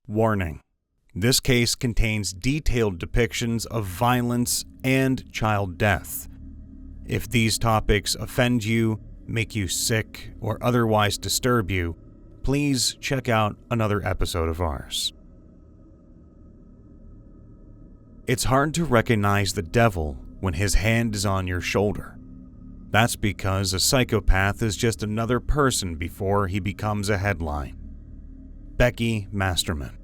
Warning: this case contains detailed depictions of violence and child death. If these topics offend you, make you sick, or otherwise disturb you, please check out another episode of ours. It's hard to recognize the devil when his hand is on your shoulder. That's because a psychopath is just another person before he becomes a headline. Becky Masterman.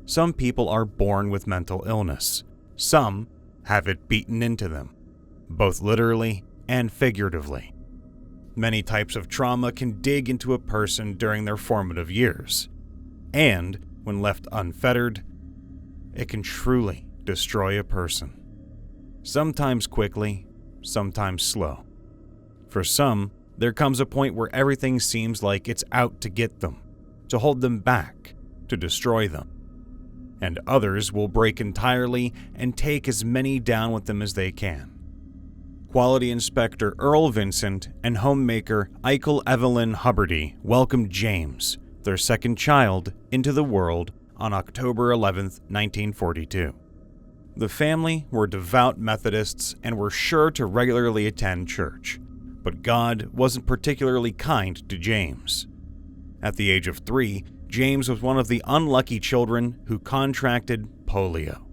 Some people are born with mental illness. Some have it beaten into them, both literally and figuratively. Many types of trauma can dig into a person during their formative years, and when left unfettered, it can truly destroy a person. Sometimes quickly, sometimes slow. For some, there comes a point where everything seems like it's out to get them, to hold them back, to destroy them. And others will break entirely and take as many down with them as they can. Quality Inspector Earl Vincent and homemaker Eichel Evelyn Huberty welcomed James, their second child, into the world on October 11, 1942. The family were devout Methodists and were sure to regularly attend church, but God wasn't particularly kind to James. At the age of 3, James was one of the unlucky children who contracted polio.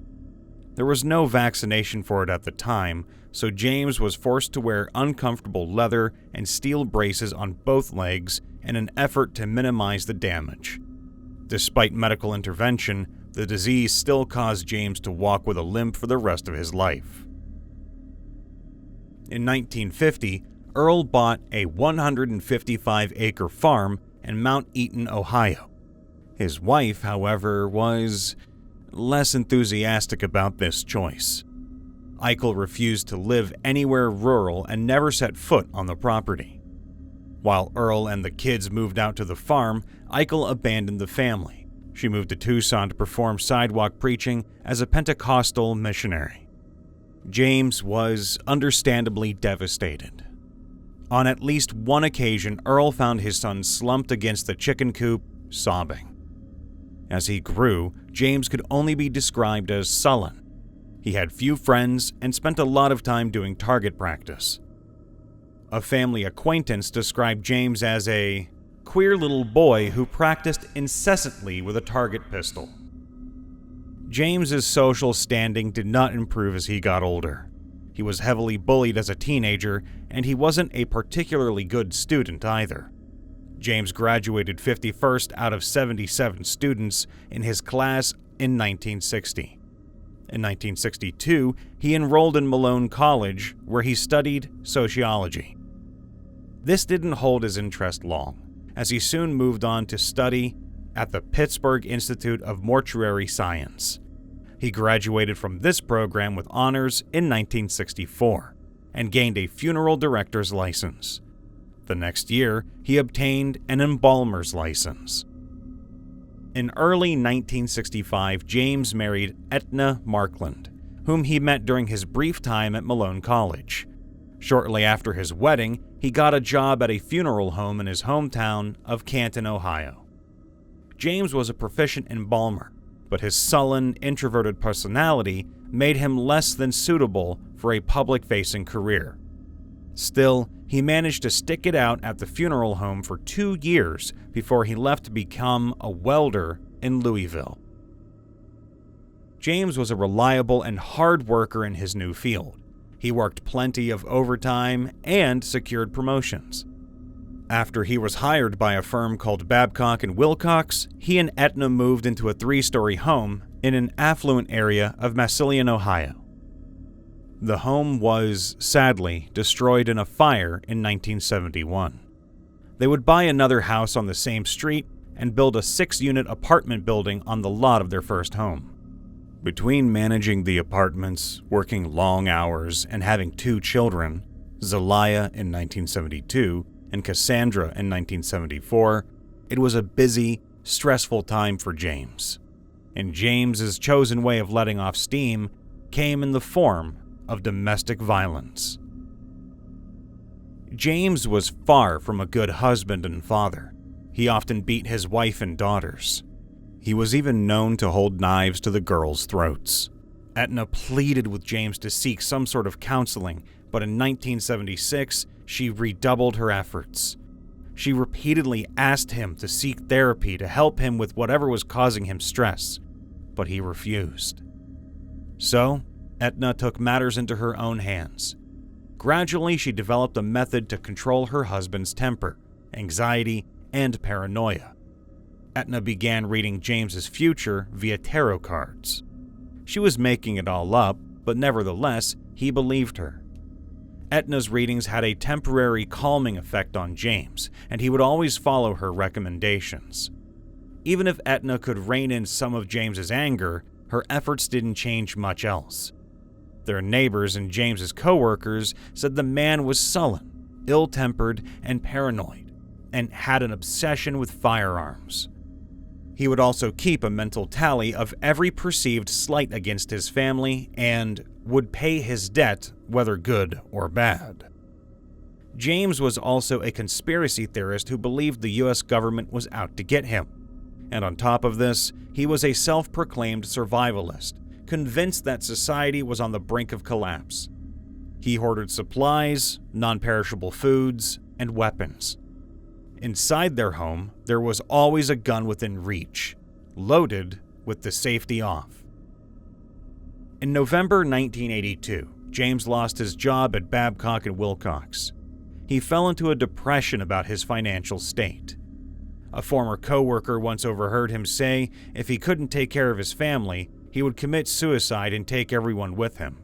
There was no vaccination for it at the time, so James was forced to wear uncomfortable leather and steel braces on both legs in an effort to minimize the damage. Despite medical intervention, the disease still caused James to walk with a limp for the rest of his life. In 1950, Earl bought a 155-acre farm in Mount Eaton, Ohio. His wife, however, was less enthusiastic about this choice. Eichel refused to live anywhere rural and never set foot on the property. While Earl and the kids moved out to the farm, Eichel abandoned the family. She moved to Tucson to perform sidewalk preaching as a Pentecostal missionary. James was understandably devastated. On at least one occasion, Earl found his son slumped against the chicken coop, sobbing. As he grew, James could only be described as sullen. He had few friends and spent a lot of time doing target practice. A family acquaintance described James as a queer little boy who practiced incessantly with a target pistol. James's social standing did not improve as he got older. He was heavily bullied as a teenager, and he wasn't a particularly good student either. James graduated 51st out of 77 students in his class in 1960. In 1962, he enrolled in Malone College, where he studied sociology. This didn't hold his interest long, as he soon moved on to study at the Pittsburgh Institute of Mortuary Science. He graduated from this program with honors in 1964 and gained a funeral director's license. The next year, he obtained an embalmer's license. In early 1965, James married Etna Markland, whom he met during his brief time at Malone College. Shortly after his wedding, he got a job at a funeral home in his hometown of Canton, Ohio. James was a proficient embalmer, but his sullen, introverted personality made him less than suitable for a public-facing career. Still, he managed to stick it out at the funeral home for 2 years before he left to become a welder in Louisville. James was a reliable and hard worker in his new field. He worked plenty of overtime and secured promotions. After he was hired by a firm called Babcock & Wilcox, he and Etna moved into a 3-story home in an affluent area of Massacre, Ohio. The home was, sadly, destroyed in a fire in 1971. They would buy another house on the same street and build a 6-unit apartment building on the lot of their first home. Between managing the apartments, working long hours, and having 2 children, Zelaya in 1972 and Cassandra in 1974, it was a busy, stressful time for James. And James's chosen way of letting off steam came in the form of domestic violence. James was far from a good husband and father. He often beat his wife and daughters. He was even known to hold knives to the girls' throats. Etna pleaded with James to seek some sort of counseling, but in 1976, she redoubled her efforts. She repeatedly asked him to seek therapy to help him with whatever was causing him stress, but he refused. So, Etna took matters into her own hands. Gradually, she developed a method to control her husband's temper, anxiety, and paranoia. Etna began reading James's future via tarot cards. She was making it all up, but nevertheless, he believed her. Etna's readings had a temporary calming effect on James, and he would always follow her recommendations. Even if Etna could rein in some of James's anger, her efforts didn't change much else. Their neighbors and James's co-workers said the man was sullen, ill-tempered, and paranoid, and had an obsession with firearms. He would also keep a mental tally of every perceived slight against his family and would pay his debt, whether good or bad. James was also a conspiracy theorist who believed the US government was out to get him. And on top of this, he was a self-proclaimed survivalist, convinced that society was on the brink of collapse. He hoarded supplies, non-perishable foods, and weapons. Inside their home, there was always a gun within reach, loaded with the safety off. In November 1982, James lost his job at Babcock & Wilcox. He fell into a depression about his financial state. A former co-worker once overheard him say if he couldn't take care of his family, he would commit suicide and take everyone with him.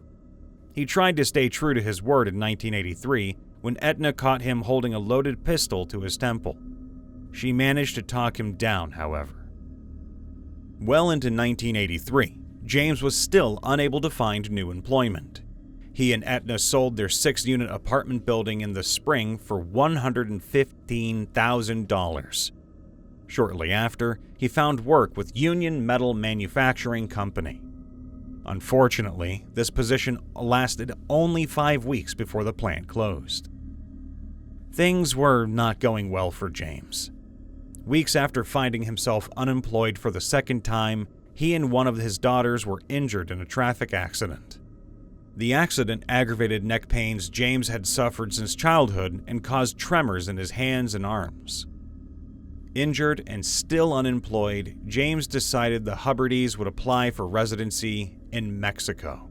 He tried to stay true to his word in 1983 when Etna caught him holding a loaded pistol to his temple. She managed to talk him down, however. Well into 1983, James was still unable to find new employment. He and Etna sold their 6-unit apartment building in the spring for $115,000. Shortly after, he found work with Union Metal Manufacturing Company. Unfortunately, this position lasted only 5 weeks before the plant closed. Things were not going well for James. Weeks after finding himself unemployed for the second time, he and one of his daughters were injured in a traffic accident. The accident aggravated neck pains James had suffered since childhood and caused tremors in his hands and arms. Injured and still unemployed, James decided the Hubertys would apply for residency in Mexico.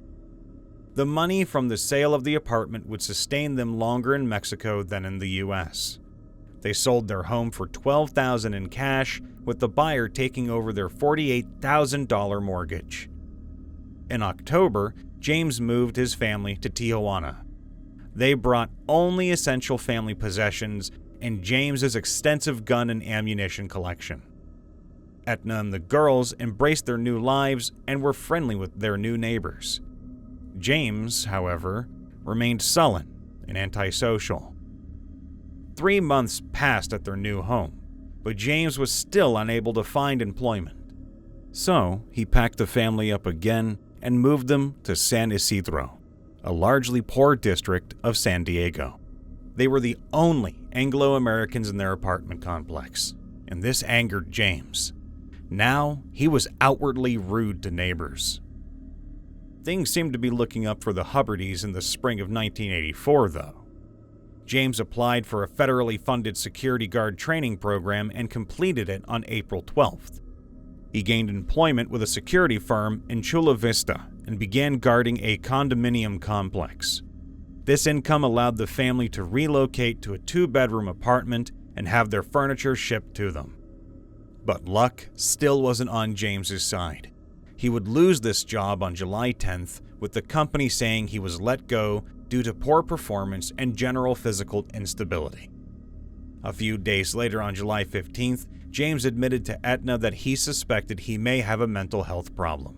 The money from the sale of the apartment would sustain them longer in Mexico than in the U.S. They sold their home for $12,000 in cash, with the buyer taking over their $48,000 mortgage. In October, James moved his family to Tijuana. They brought only essential family possessions and James's extensive gun and ammunition collection. Etna and the girls embraced their new lives and were friendly with their new neighbors. James, however, remained sullen and antisocial. 3 months passed at their new home, but James was still unable to find employment. So he packed the family up again and moved them to San Ysidro, a largely poor district of San Diego. They were the only Anglo-Americans in their apartment complex, and this angered James. Now, he was outwardly rude to neighbors. Things seemed to be looking up for the Hubertys in the spring of 1984, though. James applied for a federally funded security guard training program and completed it on April 12th. He gained employment with a security firm in Chula Vista and began guarding a condominium complex. This income allowed the family to relocate to a 2-bedroom apartment and have their furniture shipped to them. But luck still wasn't on James's side. He would lose this job on July 10th, with the company saying he was let go due to poor performance and general physical instability. A few days later, on July 15th, James admitted to Etna that he suspected he may have a mental health problem.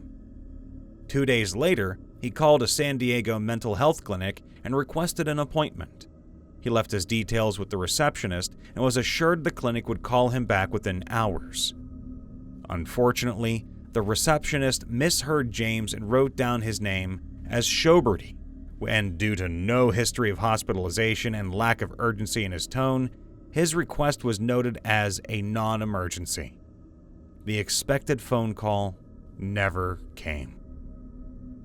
2 days later, he called a San Diego mental health clinic and requested an appointment. He left his details with the receptionist and was assured the clinic would call him back within hours. Unfortunately, the receptionist misheard James and wrote down his name as Huberty, and due to no history of hospitalization and lack of urgency in his tone, his request was noted as a non-emergency. the expected phone call never came.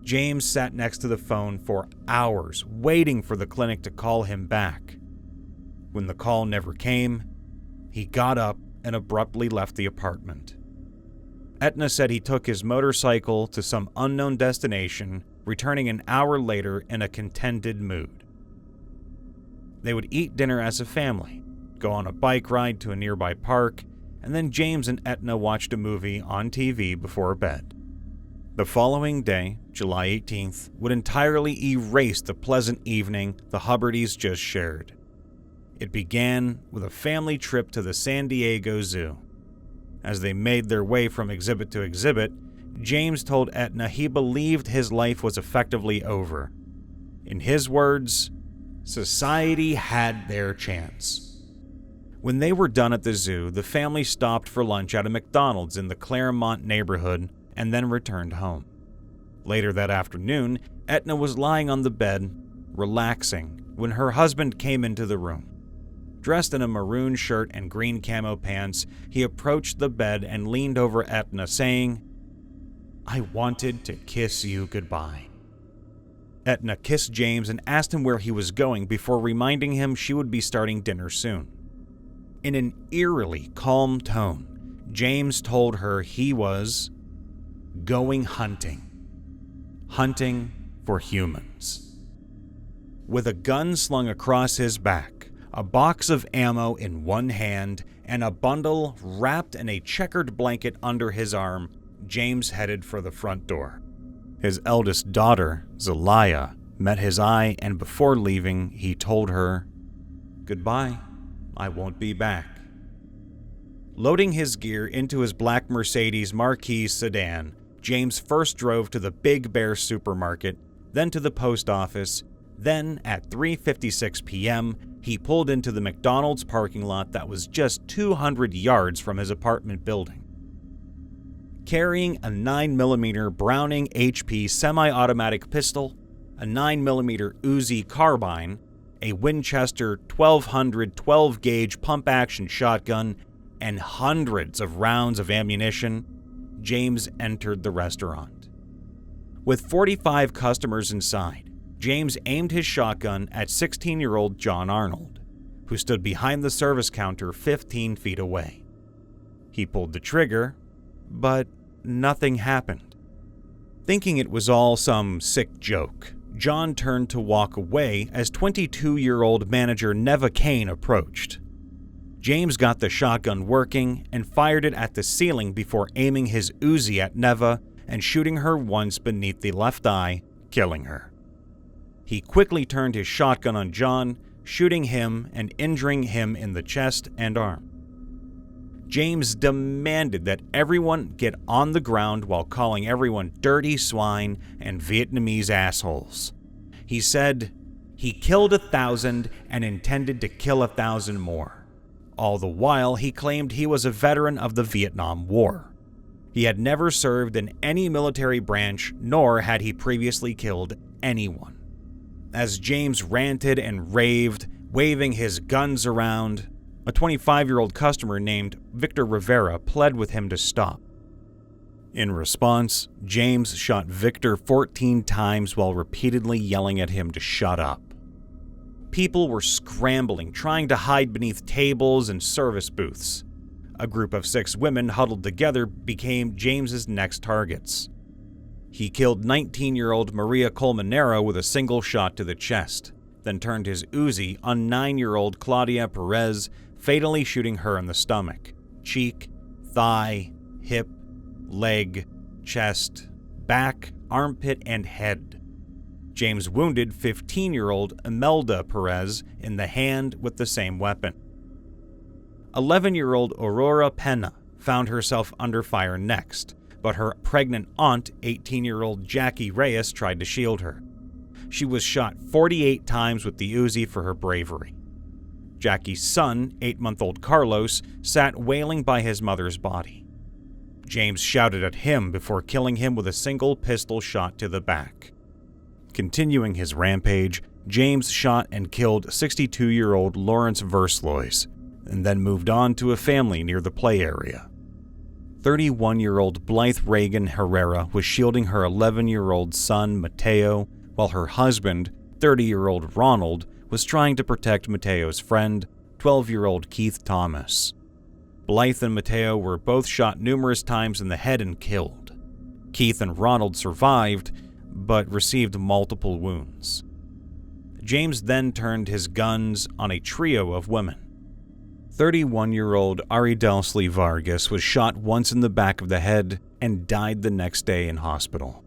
James sat next to the phone for hours, waiting for the clinic to call him back. When the call never came, he got up and abruptly left the apartment. Etna said he took his motorcycle to some unknown destination, returning an hour later in a contented mood. They would eat dinner as a family, go on a bike ride to a nearby park, and then James and Etna watched a movie on TV before bed. The following day, July 18th, would entirely erase the pleasant evening the Hubertys just shared. It began with a family trip to the San Diego Zoo. As they made their way from exhibit to exhibit, James told Etna he believed his life was effectively over. In his words, society had their chance. When they were done at the zoo, the family stopped for lunch at a McDonald's in the Claremont neighborhood and then returned home. Later that afternoon, Etna was lying on the bed, relaxing, when her husband came into the room. Dressed in a maroon shirt and green camo pants, he approached the bed and leaned over Etna, saying, "I wanted to kiss you goodbye." Etna kissed James and asked him where he was going before reminding him she would be starting dinner soon. In an eerily calm tone, James told her he was going hunting for humans. With a gun slung across his back, a box of ammo in one hand, and a bundle wrapped in a checkered blanket under his arm, James headed for the front door. His eldest daughter, Zelaya, met his eye, and before leaving, he told her, "Goodbye, I won't be back." Loading his gear into his black Mercedes Marquis sedan, James first drove to the Big Bear supermarket, then to the post office. Then, at 3:56 p.m., he pulled into the McDonald's parking lot that was just 200 yards from his apartment building. Carrying a 9mm Browning HP semi-automatic pistol, a 9mm Uzi carbine, a Winchester 1200 12-gauge pump-action shotgun, and hundreds of rounds of ammunition, James entered the restaurant. With 45 customers inside, James aimed his shotgun at 16-year-old John Arnold, who stood behind the service counter 15 feet away. He pulled the trigger, but nothing happened. Thinking it was all some sick joke, John turned to walk away as 22-year-old manager Neva Kane approached. James got the shotgun working and fired it at the ceiling before aiming his Uzi at Neva and shooting her once beneath the left eye, killing her. He quickly turned his shotgun on John, shooting him and injuring him in the chest and arm. James demanded that everyone get on the ground while calling everyone dirty swine and Vietnamese assholes. He said he killed 1,000 and intended to kill 1,000 more. All the while, he claimed he was a veteran of the Vietnam War. He had never served in any military branch, nor had he previously killed anyone. As James ranted and raved, waving his guns around, a 25-year-old customer named Victor Rivera pled with him to stop. In response, James shot Victor 14 times while repeatedly yelling at him to shut up. People were scrambling, trying to hide beneath tables and service booths. A group of 6 women huddled together became James's next targets. He killed 19-year-old Maria Colmenero with a single shot to the chest, then turned his Uzi on 9-year-old Claudia Perez, fatally shooting her in the stomach, cheek, thigh, hip, leg, chest, back, armpit, and head. James wounded 15-year-old Imelda Perez in the hand with the same weapon. 11-year-old Aurora Pena found herself under fire next, but her pregnant aunt, 18-year-old Jackie Reyes, tried to shield her. She was shot 48 times with the Uzi for her bravery. Jackie's son, 8-month-old Carlos, sat wailing by his mother's body. James shouted at him before killing him with a single pistol shot to the back. Continuing his rampage, James shot and killed 62-year-old Lawrence Verslois, and then moved on to a family near the play area. 31-year-old Blythe Reagan Herrera was shielding her 11-year-old son, Mateo, while her husband, 30-year-old Ronald, was trying to protect Mateo's friend, 12-year-old Keith Thomas. Blythe and Mateo were both shot numerous times in the head and killed. Keith and Ronald survived, but received multiple wounds. James then turned his guns on a trio of women. 31-year-old Aridelsley Vargas was shot once in the back of the head and died the next day in hospital.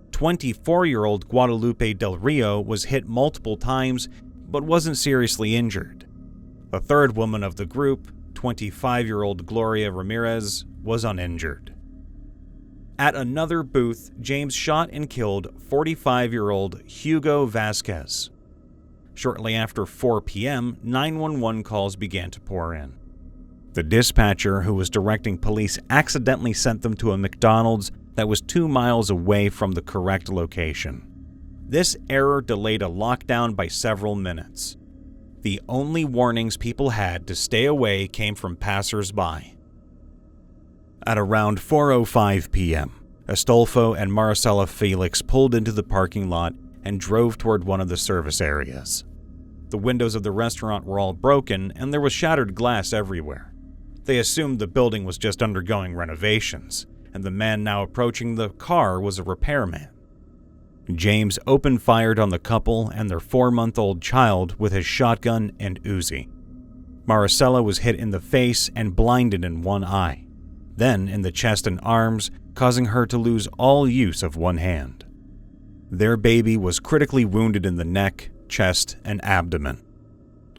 24-year-old Guadalupe Del Rio was hit multiple times but wasn't seriously injured. The third woman of the group, 25-year-old Gloria Ramirez, was uninjured. At another booth, James shot and killed 45-year-old Hugo Vasquez. Shortly after 4 p.m., 911 calls began to pour in. The dispatcher who was directing police accidentally sent them to a McDonald's that was 2 miles away from the correct location. This error delayed a lockdown by several minutes. The only warnings people had to stay away came from passers-by. At around 4:05 p.m., Astolfo and Maricela Felix pulled into the parking lot and drove toward one of the service areas. The windows of the restaurant were all broken and there was shattered glass everywhere. They assumed the building was just undergoing renovations, and the man now approaching the car was a repairman. James opened-fired on the couple and their 4-month-old child with his shotgun and Uzi. Maricela was hit in the face and blinded in one eye, then in the chest and arms, causing her to lose all use of one hand. Their baby was critically wounded in the neck, chest, and abdomen.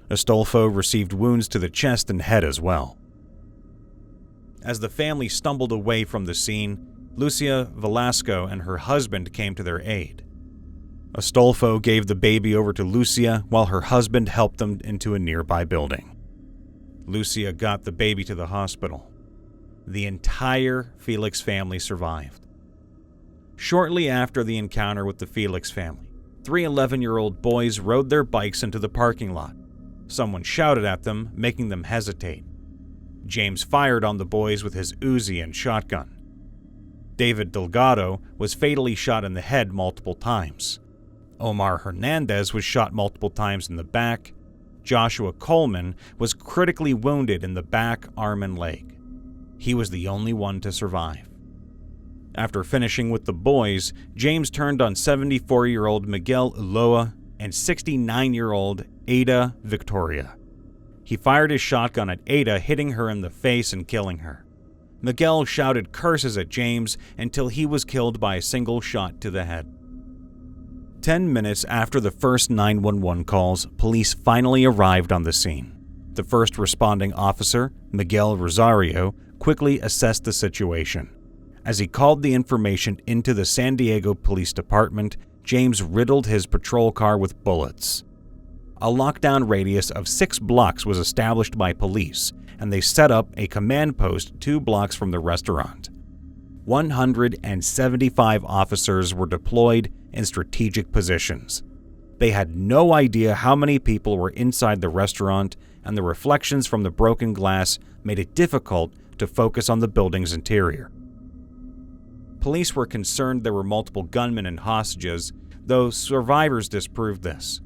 Astolfo received wounds to the chest and head as well. As the family stumbled away from the scene, Lucia Velasco and her husband came to their aid. Astolfo gave the baby over to Lucia while her husband helped them into a nearby building. Lucia got the baby to the hospital. The entire Felix family survived. Shortly after the encounter with the Felix family, 3 11-year-old boys rode their bikes into the parking lot. Someone shouted at them, making them hesitate. James fired on the boys with his Uzi and shotgun. David Delgado was fatally shot in the head multiple times. Omar Hernandez was shot multiple times in the back. Joshua Coleman was critically wounded in the back, arm, and leg. He was the only one to survive. After finishing with the boys, James turned on 74-year-old Miguel Ulloa and 69-year-old Ada Victoria. He fired his shotgun at Ada, hitting her in the face and killing her. Miguel shouted curses at James until he was killed by a single shot to the head. 10 minutes after the first 911 calls, police finally arrived on the scene. The first responding officer, Miguel Rosario, quickly assessed the situation. As he called the information into the San Diego Police Department, James riddled his patrol car with bullets. A lockdown radius of 6 blocks was established by police, and they set up a command post 2 blocks from the restaurant. 175 officers were deployed in strategic positions. They had no idea how many people were inside the restaurant, and the reflections from the broken glass made it difficult to focus on the building's interior. Police were concerned there were multiple gunmen and hostages, though survivors disproved this.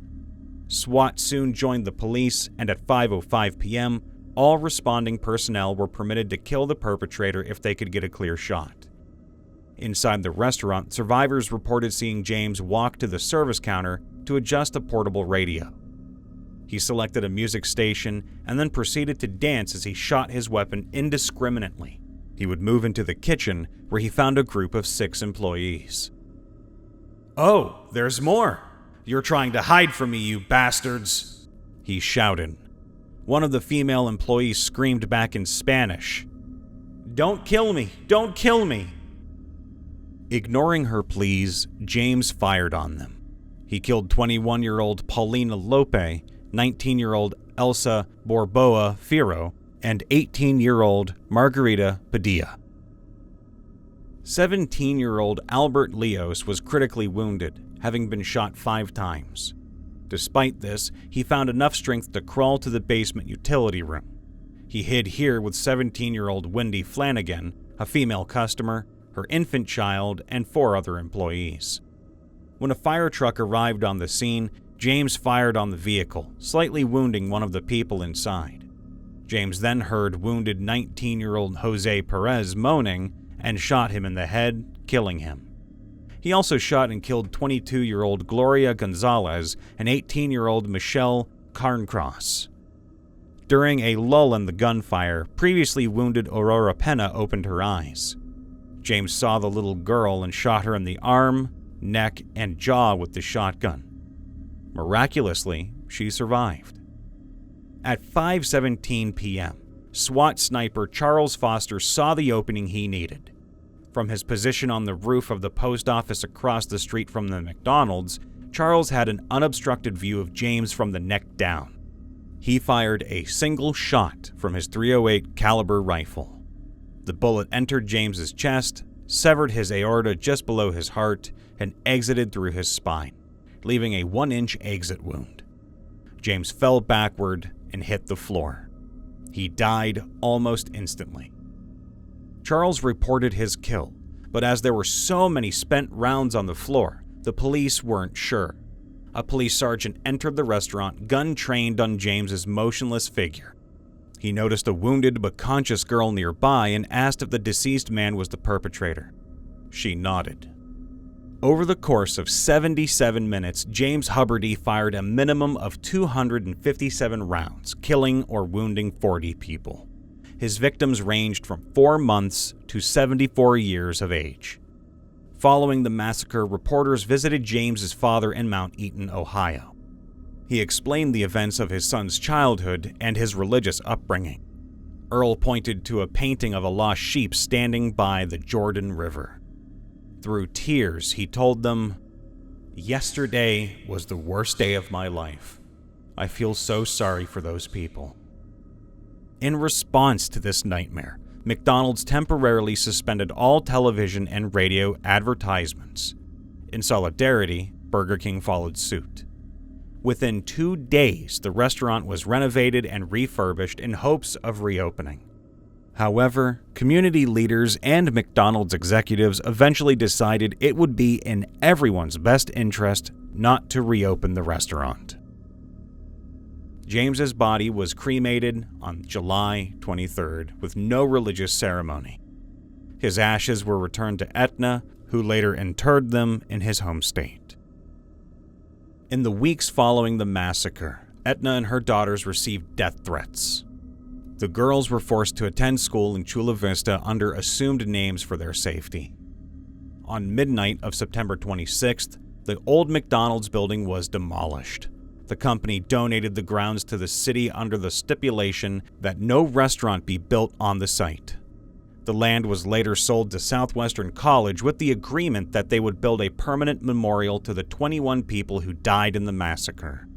SWAT soon joined the police, and at 5:05 p.m., all responding personnel were permitted to kill the perpetrator if they could get a clear shot. Inside the restaurant, survivors reported seeing James walk to the service counter to adjust a portable radio. He selected a music station and then proceeded to dance as he shot his weapon indiscriminately. He would move into the kitchen, where he found a group of 6 employees. "Oh, there's more! You're trying to hide from me, you bastards!" he shouted. One of the female employees screamed back in Spanish, "Don't kill me! Don't kill me!" Ignoring her pleas, James fired on them. He killed 21-year-old Paulina Lope, 19-year-old Elsa Borboa Firo, and 18-year-old Margarita Padilla. 17-year-old Albert Leos was critically wounded, having been shot 5 times. Despite this, he found enough strength to crawl to the basement utility room. He hid here with 17-year-old Wendy Flanagan, a female customer, her infant child, and 4 other employees. When a fire truck arrived on the scene, James fired on the vehicle, slightly wounding one of the people inside. James then heard wounded 19-year-old Jose Perez moaning and shot him in the head, killing him. He also shot and killed 22-year-old Gloria Gonzalez and 18-year-old Michelle Carncross. During a lull in the gunfire, previously wounded Aurora Pena opened her eyes. James saw the little girl and shot her in the arm, neck, and jaw with the shotgun. Miraculously, she survived. At 5:17 p.m., SWAT sniper Charles Foster saw the opening he needed. From his position on the roof of the post office across the street from the McDonald's, Charles had an unobstructed view of James from the neck down. He fired a single shot from his .308 caliber rifle. The bullet entered James's chest, severed his aorta just below his heart, and exited through his spine, leaving a 1-inch exit wound. James fell backward and hit the floor. He died almost instantly. Charles reported his kill, but as there were so many spent rounds on the floor, the police weren't sure. A police sergeant entered the restaurant, gun trained on James's motionless figure. He noticed a wounded but conscious girl nearby and asked if the deceased man was the perpetrator. She nodded. Over the course of 77 minutes, James Huberty fired a minimum of 257 rounds, killing or wounding 40 people. His victims ranged from 4 months to 74 years of age. Following the massacre, reporters visited James's father in Mount Eaton, Ohio. He explained the events of his son's childhood and his religious upbringing. Earl pointed to a painting of a lost sheep standing by the Jordan River. Through tears, he told them, "Yesterday was the worst day of my life. I feel so sorry for those people." In response to this nightmare, McDonald's temporarily suspended all television and radio advertisements. In solidarity, Burger King followed suit. Within 2 days, the restaurant was renovated and refurbished in hopes of reopening. However, community leaders and McDonald's executives eventually decided it would be in everyone's best interest not to reopen the restaurant. James's body was cremated on July 23rd with no religious ceremony. His ashes were returned to Etna, who later interred them in his home state. In the weeks following the massacre, Etna and her daughters received death threats. The girls were forced to attend school in Chula Vista under assumed names for their safety. On midnight of September 26th, the old McDonald's building was demolished. The company donated the grounds to the city under the stipulation that no restaurant be built on the site. The land was later sold to Southwestern College with the agreement that they would build a permanent memorial to the 21 people who died in the massacre.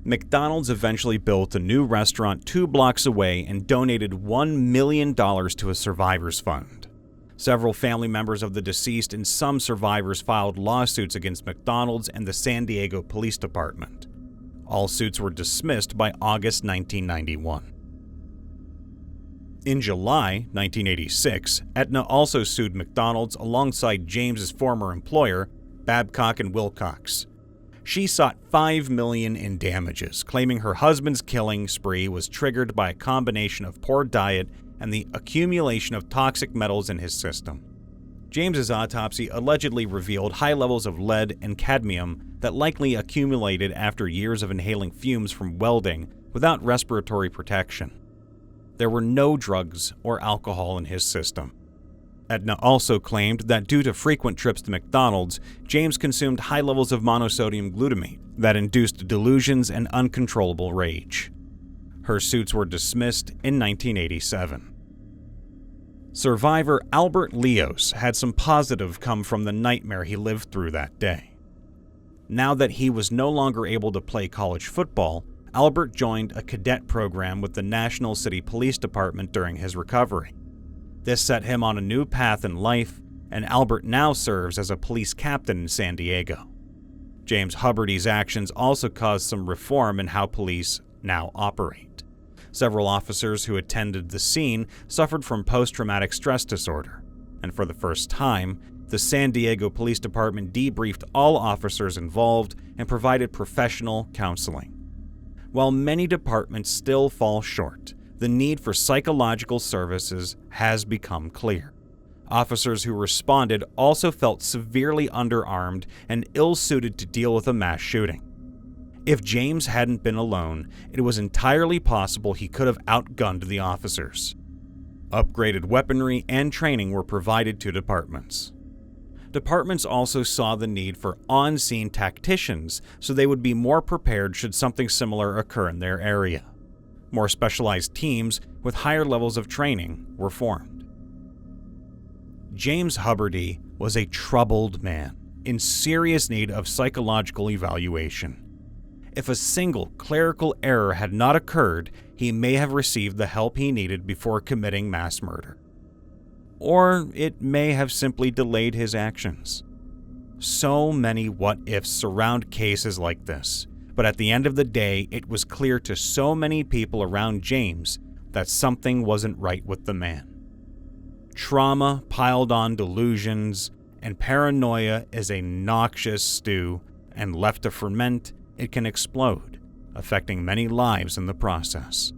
McDonald's eventually built a new restaurant 2 blocks away and donated $1 million to a survivors fund. Several family members of the deceased and some survivors filed lawsuits against McDonald's and the San Diego Police Department. All suits were dismissed by August 1991. In July 1986, Etna also sued McDonald's alongside James's former employer, Babcock & Wilcox. She sought $5 million in damages, claiming her husband's killing spree was triggered by a combination of poor diet and the accumulation of toxic metals in his system. James's autopsy allegedly revealed high levels of lead and cadmium that likely accumulated after years of inhaling fumes from welding without respiratory protection. There were no drugs or alcohol in his system. Etna also claimed that due to frequent trips to McDonald's, James consumed high levels of monosodium glutamate that induced delusions and uncontrollable rage. Her suits were dismissed in 1987. Survivor Albert Leos had some positive come from the nightmare he lived through that day. Now that he was no longer able to play college football, Albert joined a cadet program with the National City Police Department during his recovery. This set him on a new path in life, and Albert now serves as a police captain in San Diego. James Huberty's actions also caused some reform in how police now operate. Several officers who attended the scene suffered from post-traumatic stress disorder, and for the first time, the San Diego Police Department debriefed all officers involved and provided professional counseling. While many departments still fall short, the need for psychological services has become clear. Officers who responded also felt severely underarmed and ill-suited to deal with a mass shooting. If James hadn't been alone, it was entirely possible he could have outgunned the officers. Upgraded weaponry and training were provided to departments. Departments also saw the need for on-scene tacticians so they would be more prepared should something similar occur in their area. More specialized teams with higher levels of training were formed. James Huberty was a troubled man in serious need of psychological evaluation. If a single clerical error had not occurred, he may have received the help he needed before committing mass murder. Or it may have simply delayed his actions. So many what-ifs surround cases like this, but at the end of the day, it was clear to so many people around James that something wasn't right with the man. Trauma piled on delusions, and paranoia is a noxious stew, and left to ferment, it can explode, affecting many lives in the process.